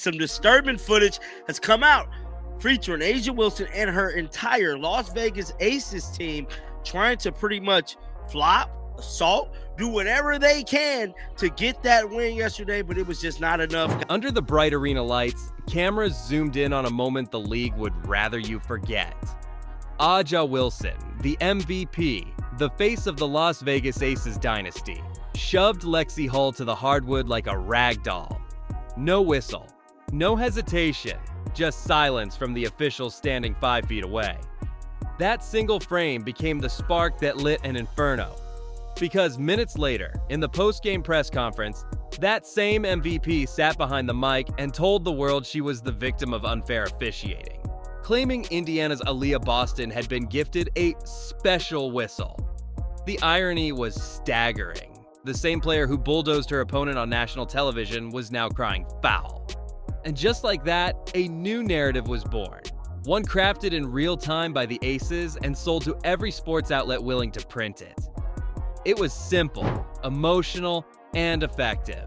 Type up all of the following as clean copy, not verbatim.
Some disturbing footage has come out featuring A'ja Wilson and her entire Las Vegas Aces team trying to pretty much flop, assault, do whatever they can to get that win yesterday, but it was just not enough. Under the bright arena lights, cameras zoomed in on a moment the league would rather you forget. A'ja Wilson, the MVP, the face of the Las Vegas Aces dynasty, shoved Lexie Hull to the hardwood like a rag doll. No whistle, no hesitation, just silence from the officials standing 5 feet away. That single frame became the spark that lit an inferno. Because minutes later, in the post-game press conference, that same MVP sat behind the mic and told the world she was the victim of unfair officiating, claiming Indiana's Aliyah Boston had been gifted a special whistle. The irony was staggering. The same player who bulldozed her opponent on national television was now crying foul. And just like that, a new narrative was born. One crafted in real time by the Aces and sold to every sports outlet willing to print it. It was simple, emotional, and effective.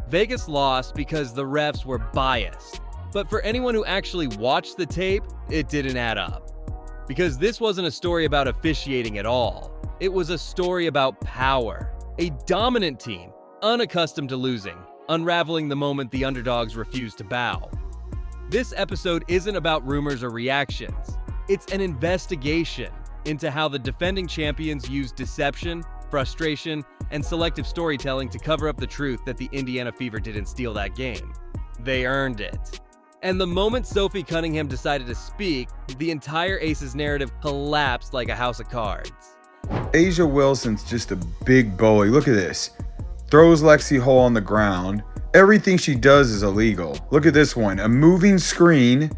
Vegas lost because the refs were biased. But for anyone who actually watched the tape, it didn't add up. Because this wasn't a story about officiating at all. It was a story about power. A dominant team, unaccustomed to losing, unraveling the moment the underdogs refused to bow. This episode isn't about rumors or reactions. It's an investigation into how the defending champions used deception, frustration, and selective storytelling to cover up the truth that the Indiana Fever didn't steal that game. They earned it. And the moment Sophie Cunningham decided to speak, the entire Aces narrative collapsed like a house of cards. A'ja Wilson's just a big bully. Look at this. Throws Lexie Hull on the ground. Everything she does is illegal. Look at this one. A moving screen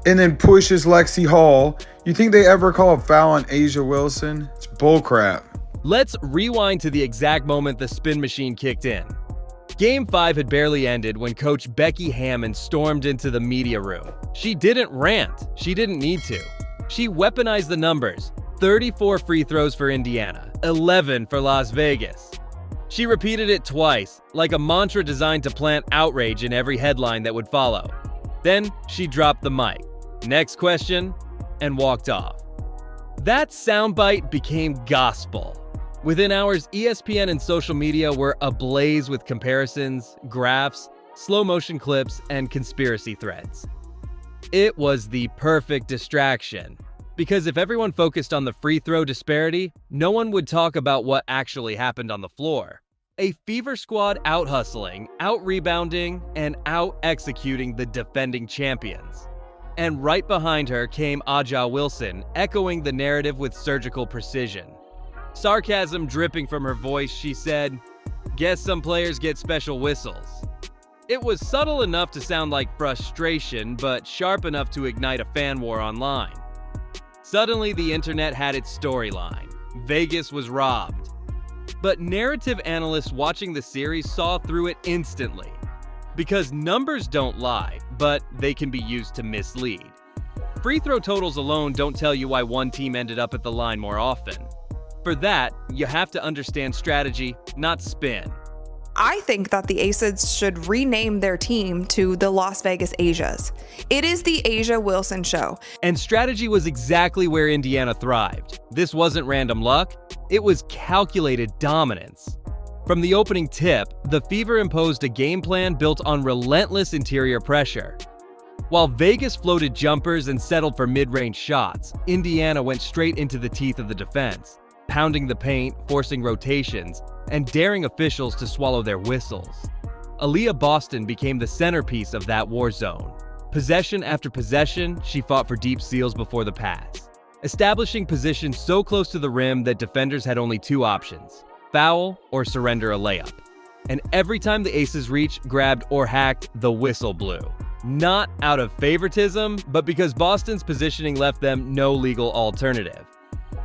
and then pushes Lexie Hull. You think they ever call a foul on A'ja Wilson? It's bullcrap. Let's rewind to the exact moment the spin machine kicked in. Game 5 had barely ended when coach Becky Hammon stormed into the media room. She didn't rant. She didn't need to. She weaponized the numbers. 34 free throws for Indiana, 11 for Las Vegas. She repeated it twice, like a mantra designed to plant outrage in every headline that would follow. Then she dropped the mic. Next question, and walked off. That soundbite became gospel. Within hours, ESPN and social media were ablaze with comparisons, graphs, slow-motion clips, and conspiracy threads. It was the perfect distraction, because if everyone focused on the free throw disparity, no one would talk about what actually happened on the floor. A Fever squad out-hustling, out-rebounding, and out-executing the defending champions. And right behind her came A'ja Wilson, echoing the narrative with surgical precision. Sarcasm dripping from her voice, she said, "Guess some players get special whistles." It was subtle enough to sound like frustration, but sharp enough to ignite a fan war online. Suddenly, the internet had its storyline. Vegas was robbed. But narrative analysts watching the series saw through it instantly. Because numbers don't lie, but they can be used to mislead. Free throw totals alone don't tell you why one team ended up at the line more often. For that, you have to understand strategy, not spin. I think that the Aces should rename their team to the Las Vegas Asias. It is the A'ja Wilson show. And strategy was exactly where Indiana thrived. This wasn't random luck, it was calculated dominance. From the opening tip, the Fever imposed a game plan built on relentless interior pressure. While Vegas floated jumpers and settled for mid-range shots, Indiana went straight into the teeth of the defense, pounding the paint, forcing rotations, and daring officials to swallow their whistles. Aliyah Boston became the centerpiece of that war zone. Possession after possession, she fought for deep steals before the pass, establishing position so close to the rim that defenders had only two options: foul or surrender a layup. And every time the Aces reached, grabbed, or hacked, the whistle blew. Not out of favoritism, but because Boston's positioning left them no legal alternative.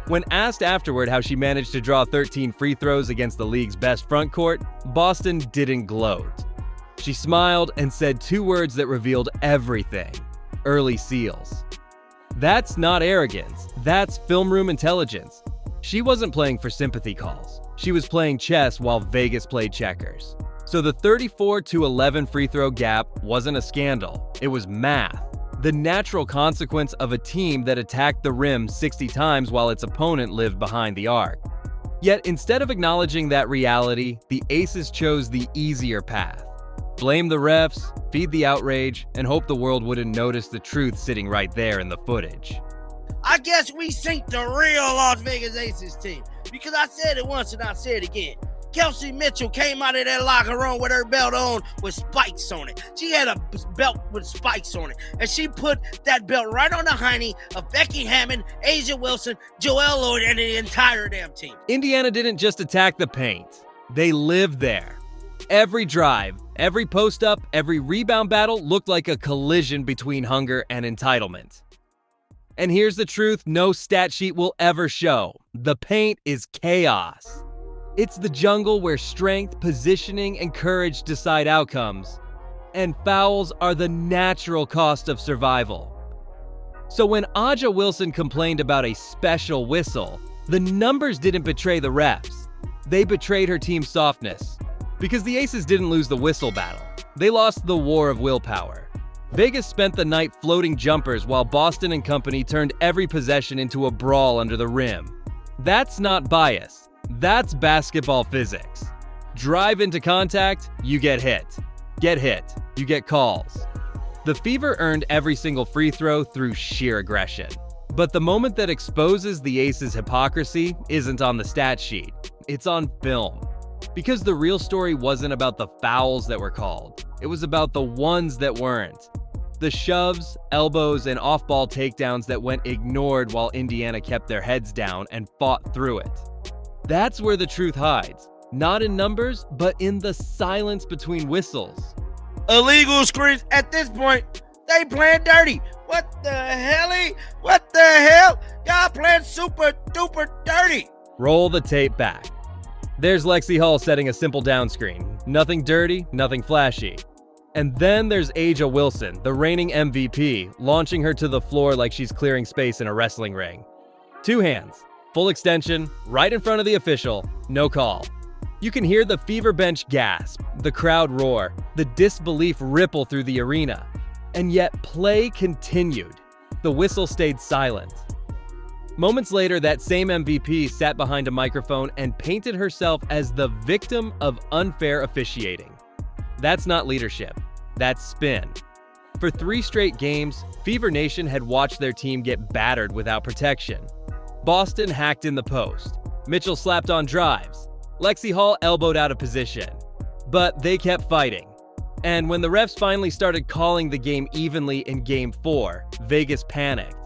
When asked afterward how she managed to draw 13 free throws against the league's best front court, Boston didn't gloat. She smiled and said two words that revealed everything: early seals. That's not arrogance, that's film room intelligence. She wasn't playing for sympathy calls. She was playing chess while Vegas played checkers. So the 34-11 free throw gap wasn't a scandal, it was math. The natural consequence of a team that attacked the rim 60 times while its opponent lived behind the arc. Yet instead of acknowledging that reality, the Aces chose the easier path. Blame the refs, feed the outrage, and hope the world wouldn't notice the truth sitting right there in the footage. I guess we synced the real Las Vegas Aces team, because I said it once and I'll say it again. Kelsey Mitchell came out of that locker room with her belt on with spikes on it. She had a belt with spikes on it, and she put that belt right on the hiney of Becky Hammon, A'ja Wilson, Joelle Lloyd, and the entire damn team. Indiana didn't just attack the paint. They lived there. Every drive, every post-up, every rebound battle looked like a collision between hunger and entitlement. And here's the truth no stat sheet will ever show. The paint is chaos. It's the jungle where strength, positioning, and courage decide outcomes, and fouls are the natural cost of survival. So when A'ja Wilson complained about a special whistle, the numbers didn't betray the refs. They betrayed her team's softness. Because the Aces didn't lose the whistle battle. They lost the war of willpower. Vegas spent the night floating jumpers while Boston and company turned every possession into a brawl under the rim. That's not bias. That's basketball physics. Drive into contact, you get hit. Get hit, you get calls. The Fever earned every single free throw through sheer aggression. But the moment that exposes the Aces' hypocrisy isn't on the stat sheet. It's on film. Because the real story wasn't about the fouls that were called. It was about the ones that weren't. The shoves, elbows, and off-ball takedowns that went ignored while Indiana kept their heads down and fought through it. That's where the truth hides. Not in numbers, but in the silence between whistles. Illegal screens. At this point, they playing dirty. What the hell? What the hell? Y'all playing super duper dirty. Roll the tape back. There's Lexie Hull setting a simple down screen. Nothing dirty, nothing flashy. And then there's A'ja Wilson, the reigning MVP, launching her to the floor like she's clearing space in a wrestling ring. Two hands, full extension, right in front of the official, no call. You can hear the Fever bench gasp, the crowd roar, the disbelief ripple through the arena. And yet play continued. The whistle stayed silent. Moments later, that same MVP sat behind a microphone and painted herself as the victim of unfair officiating. That's not leadership. That's spin. For 3 straight games, Fever Nation had watched their team get battered without protection. Boston hacked in the post. Mitchell slapped on drives. Lexie Hull elbowed out of position. But they kept fighting. And when the refs finally started calling the game evenly in Game 4, Vegas panicked.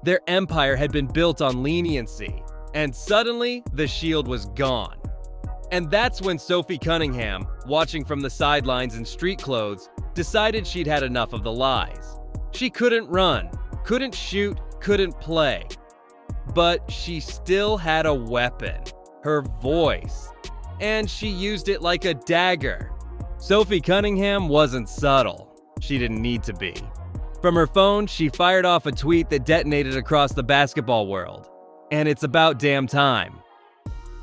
Their empire had been built on leniency, and suddenly the shield was gone. And that's when Sophie Cunningham, watching from the sidelines in street clothes, decided she'd had enough of the lies. She couldn't run, couldn't shoot, couldn't play. But she still had a weapon, her voice. And she used it like a dagger. Sophie Cunningham wasn't subtle. She didn't need to be. From her phone, she fired off a tweet that detonated across the basketball world. And it's about damn time.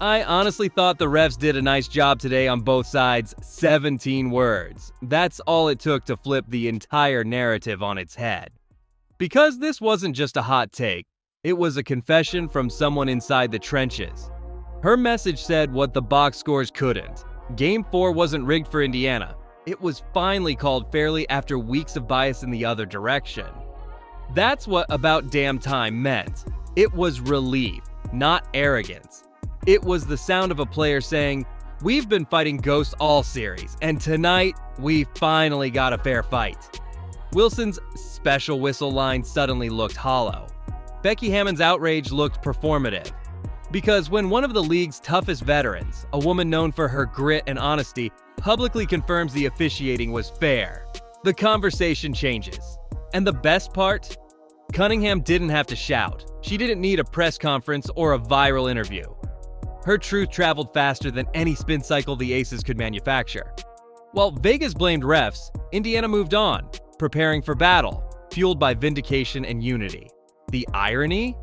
I honestly thought the refs did a nice job today on both sides. 17 words. That's all it took to flip the entire narrative on its head. Because this wasn't just a hot take, it was a confession from someone inside the trenches. Her message said what the box scores couldn't. Game 4 wasn't rigged for Indiana. It was finally called fairly after weeks of bias in the other direction. That's what about damn time meant. It was relief, not arrogance. It was the sound of a player saying, "We've been fighting ghosts all series, and tonight, we finally got a fair fight." Wilson's special whistle line suddenly looked hollow. Becky Hammon's outrage looked performative. Because when one of the league's toughest veterans, a woman known for her grit and honesty, publicly confirms the officiating was fair, the conversation changes. And the best part? Cunningham didn't have to shout. She didn't need a press conference or a viral interview. Her truth traveled faster than any spin cycle the Aces could manufacture. While Vegas blamed refs, Indiana moved on, preparing for battle, fueled by vindication and unity. The irony?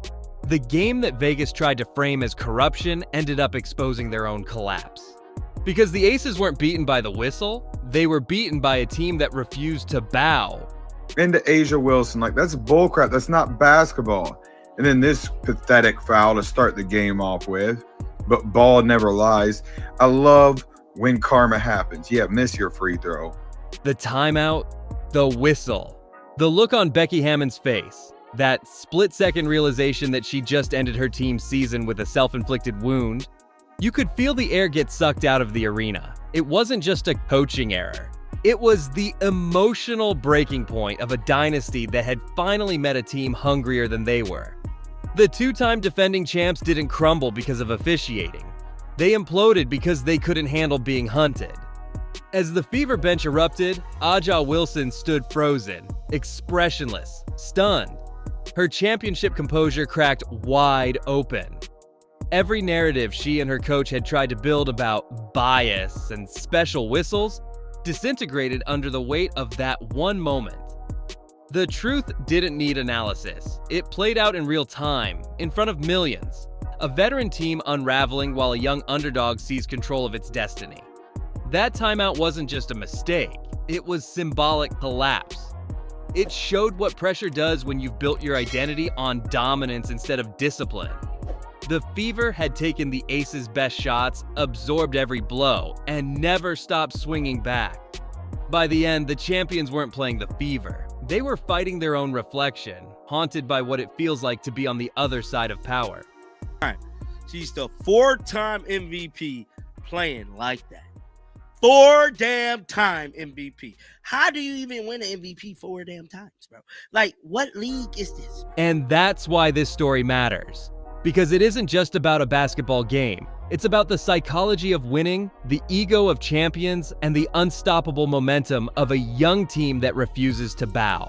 The game that Vegas tried to frame as corruption ended up exposing their own collapse. Because the Aces weren't beaten by the whistle, they were beaten by a team that refused to bow. Into A'ja Wilson, like, that's bullcrap. That's not basketball. And then this pathetic foul to start the game off with. But ball never lies. I love when karma happens. Yeah, miss your free throw. The timeout, the whistle, the look on Becky Hammon's face, that split-second realization that she just ended her team's season with a self-inflicted wound. You could feel the air get sucked out of the arena. It wasn't just a coaching error. It was the emotional breaking point of a dynasty that had finally met a team hungrier than they were. The two-time defending champs didn't crumble because of officiating. They imploded because they couldn't handle being hunted. As the Fever bench erupted, Aliyah Wilson stood frozen, expressionless, stunned. Her championship composure cracked wide open. Every narrative she and her coach had tried to build about bias and special whistles disintegrated under the weight of that one moment. The truth didn't need analysis. It played out in real time, in front of millions. A veteran team unraveling while a young underdog seized control of its destiny. That timeout wasn't just a mistake, it was symbolic collapse. It showed what pressure does when you've built your identity on dominance instead of discipline. The Fever had taken the Aces' best shots, absorbed every blow, and never stopped swinging back. By the end, the champions weren't playing the Fever. They were fighting their own reflection, haunted by what it feels like to be on the other side of power. All right. She's the 4-time MVP playing like that. 4 damn time MVP. How do you even win an MVP 4 damn times, bro? Like, what league is this? And that's why this story matters. Because it isn't just about a basketball game. It's about the psychology of winning, the ego of champions, and the unstoppable momentum of a young team that refuses to bow.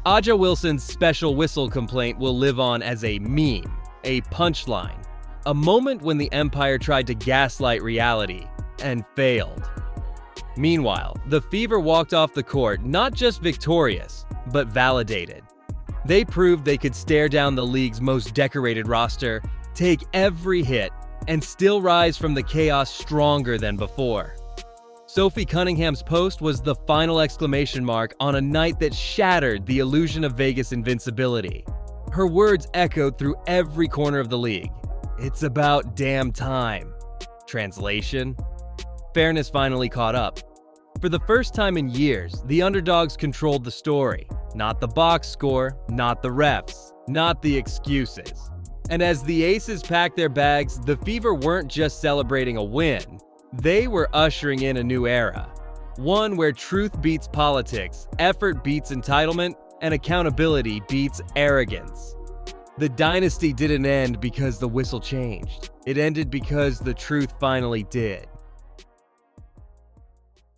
Aliyah Wilson's special whistle complaint will live on as a meme, a punchline, a moment when the Empire tried to gaslight reality and failed. Meanwhile, the Fever walked off the court not just victorious, but validated. They proved they could stare down the league's most decorated roster, take every hit, and still rise from the chaos stronger than before. Sophie Cunningham's post was the final exclamation mark on a night that shattered the illusion of Vegas invincibility. Her words echoed through every corner of the league. It's about damn time. Translation: fairness finally caught up. For the first time in years, the underdogs controlled the story. Not the box score, not the refs, not the excuses. And as the Aces packed their bags, the Fever weren't just celebrating a win. They were ushering in a new era. One where truth beats politics, effort beats entitlement, and accountability beats arrogance. The dynasty didn't end because the whistle changed. It ended because the truth finally did.